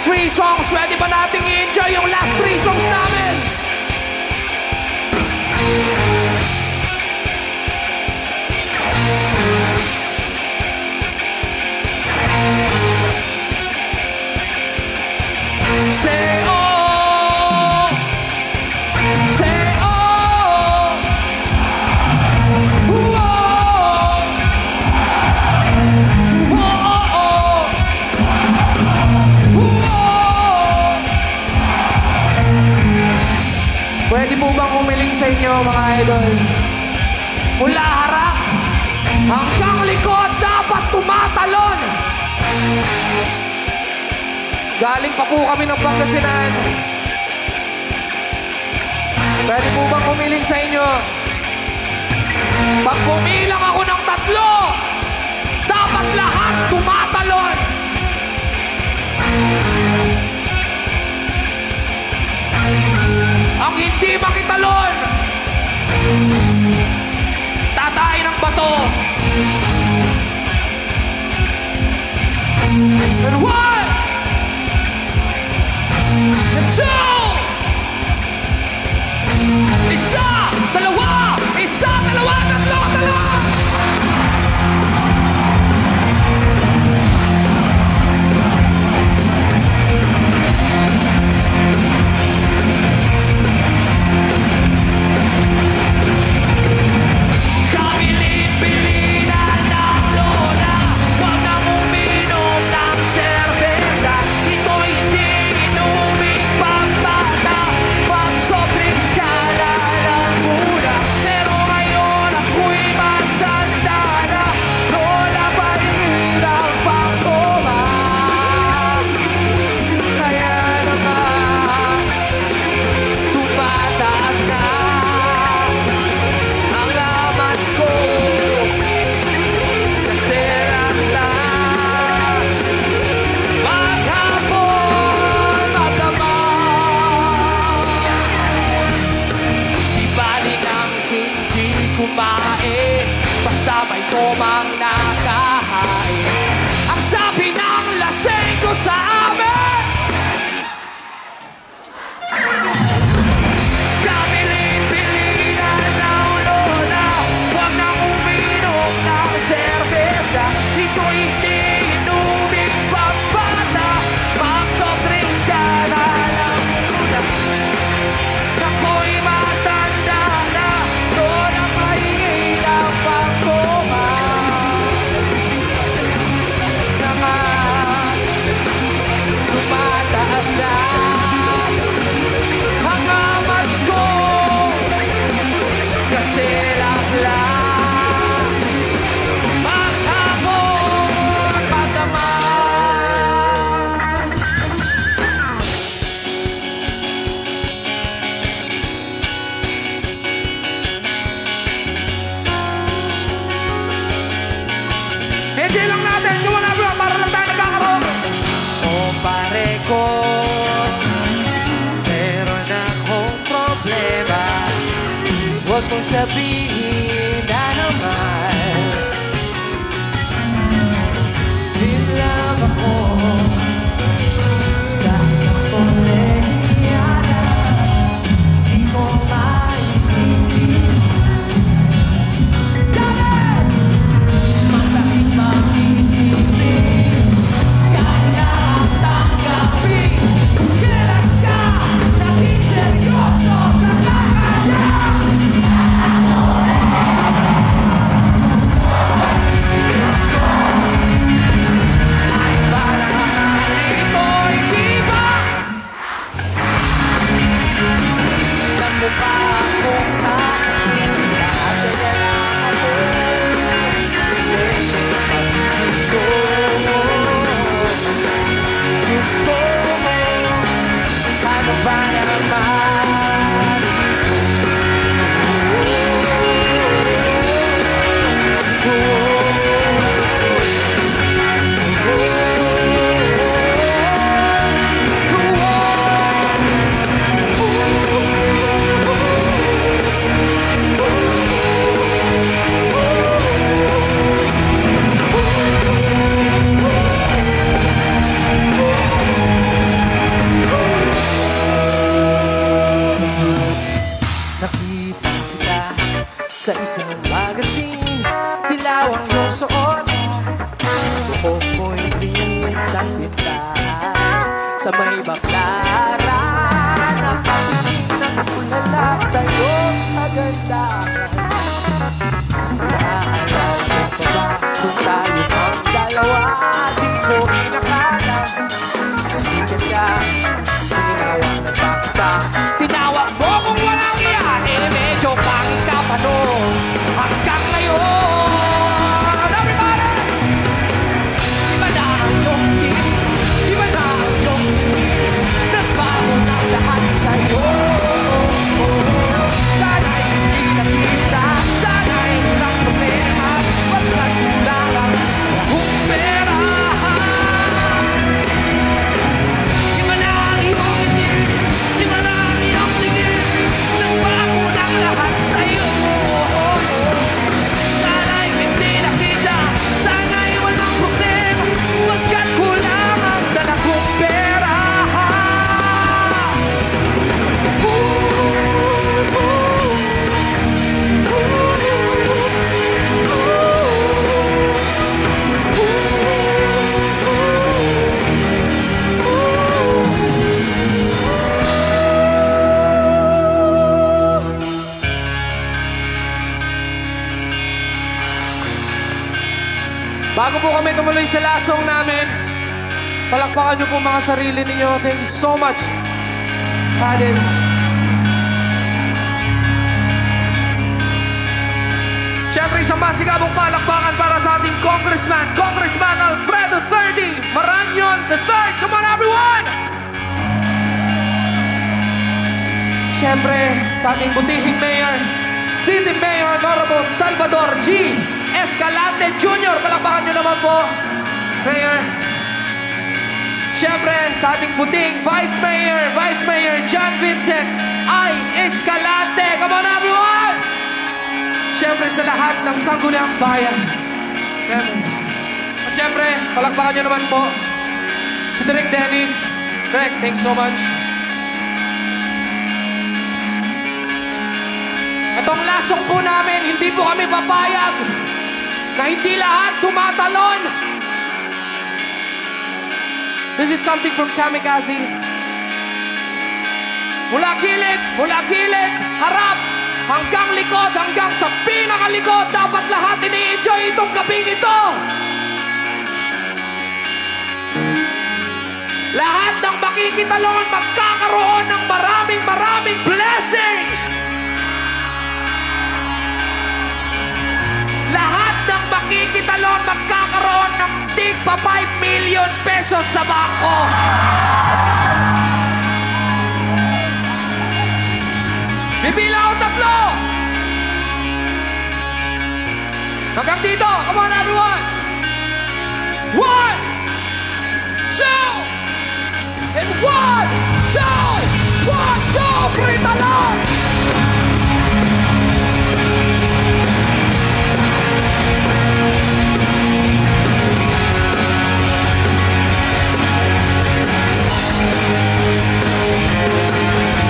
3 songs. Pwede ba nating i-enjoy yung last 3 songs namin? Say oh, say oh, whoa, whoa. Pwede po bang humiling sa inyo mga idol? Mula harap hanggang likod dapat tumatalon. Galing pa po kami ng Pangasinan. Pwede po bang humiling sa inyo? Pag pumilang ako ng 3, dapat lahat tumatalon. Ang hindi makitalon, tatayin ng bato. And 1, and 2, isa, dalawa, tatlo. Kabilin-bilinan ng lola, wag nang uminom ng serbesa. Ito'y hindi inuming pambata, pag soft drinks ka na lang muna. Pero ngayon ako'y matanda na, lola ba'y hirap pang koma? Kaya naman tumataas na ang amats ko, kasi lang maghapon magdamag. Di bali nang hindi kumain, basta may tomang nakahain. Ang sabi ng lasing ko sa amin, kabilin-bilinan ng lola, wag nang uminom ng serbesa. Ito'y hindi inuming pambata, pag soft drinks ka na lang muna. Ako'y matanda na, lola pahingi ng pangkoma. Naman tumataas na ang amats ko, kasi lang maghapon magdamag. Hindi lang natin, yung mga nagawa para lang tayo nagkakaroon. O pare ko, meron akong problema, huwag mong sabihin na naman. In love ako sa isang kolehiyana, di ko maintindihan. Masakit bang isipin, kaya ang tanggapin, kailan ka naging seryoso sa kanya? sa may baklaran. Napatingin ang ulala sa'yo kagandahan. Naalala mo pa ba kung tayo ang dalawa? Di ko inakala sa sikat ka, tinawag na bangka. Tinawag mo kung walang iyan, eh medyo pangit ka pa noon hanggang ngayon. Everybody! Iba na ang iyong iba na ang iyong nagbago ng lahat sa'yo. Sana'y hindi nakita, sana'y walang problema, walang kulangan kung pera. Iba na ang iyong tingin, iba na ang iyong tingin, nagbago ng lahat sa'yo. Sana'y hindi nakita, sana'y walang problema, pagkat kulang ang dala kong pera. Bago po kami tumuloy sa lasong namin, palakpakan niyo po mga sarili ninyo. Thank you so much. Hadis. Siyempre, isang masigabong palakpakan para sa ating Congressman Alfredo 30 Maranyon III. Come on, everyone! Siyempre, sa ating butihing Mayor, City Mayor Honorable Salvador G. Escalante Jr. Palakpakan niyo naman po, Mayor. Siyempre, sa ating buting Vice Mayor John Vincent I. Escalante. Come on, everyone! Siyempre, sa lahat ng sangguniang bayan. At siyempre, palakpakan niyo naman po si Direk Dennis. Direk, thanks so much. Itong lasong po namin, hindi po kami papayag na hindi lahat tumatalon. This is something from Kamikaze. Mula gilid, harap, hanggang likod, hanggang sa pinakalikod, dapat lahat ini-enjoy itong gabing ito. Lahat ng makikitalon magkakaroon ng maraming blessings. Lahat ng makikitalon magkakaroon ng tigpa 5 million pesos sa bangko. Bibila ako 3. Hanggang dito. Come on, everyone. 1, 2, and 1, 2, 1, 2, 3, talon!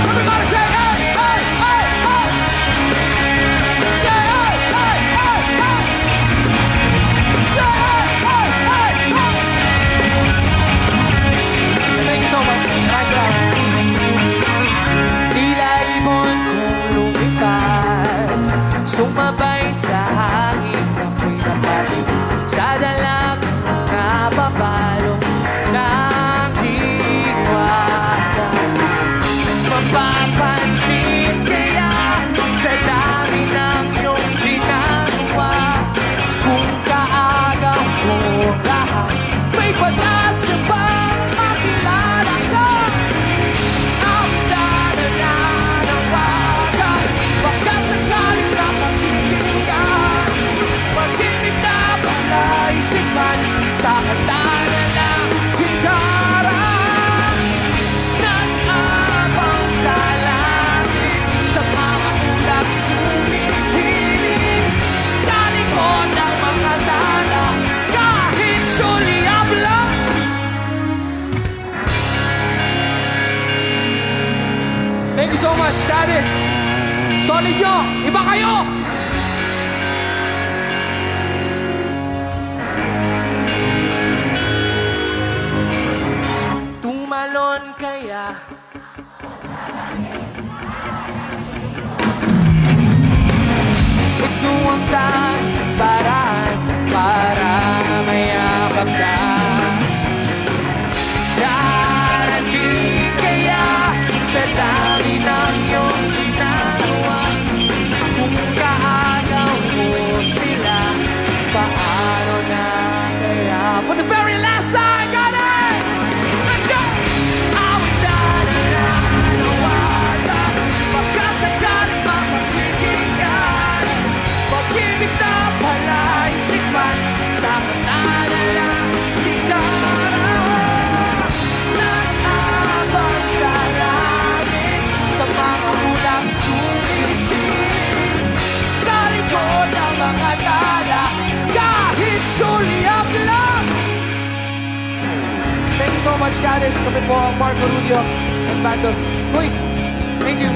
Everybody say hey, hey, hey, hey! Say hey, hey, hey, hey! Say hey, hey, hey, hey! Thank you so much. Nice job. Tila ibon kong lumipad, sumabay sa hangin, ako'y napatid sa dalang napapalo ng diwata. Mapapansin kaya sa dami ng iyong ginagawa, kung kaagaw ko lahat, may pag-asa bang makilala ka? Ang nananawagan, baka sakaling napatigil ka, pag-ibig na palaisipan sa katana ng higara. Nag-abang sa langit, sa mga ulap sumisiling, sa likod ng mga tala, kahit suliab lang. Thank you so much, Dadis. Solid nyo. Iba kayo. Tumalon for the very last time. Got it! Let's go! Awit na nananawagan, magkasagalit mapagkikigan, pag-ibig na palaisipan, sa kanana lang ikaw. Nag-abang sa langit, sa mga ulang sumising, sa likod ng mga tala, kahit sulyap lang. Thank you so much, guys. Kami po ang Marco Rudio and Bandos. Boys, thank you.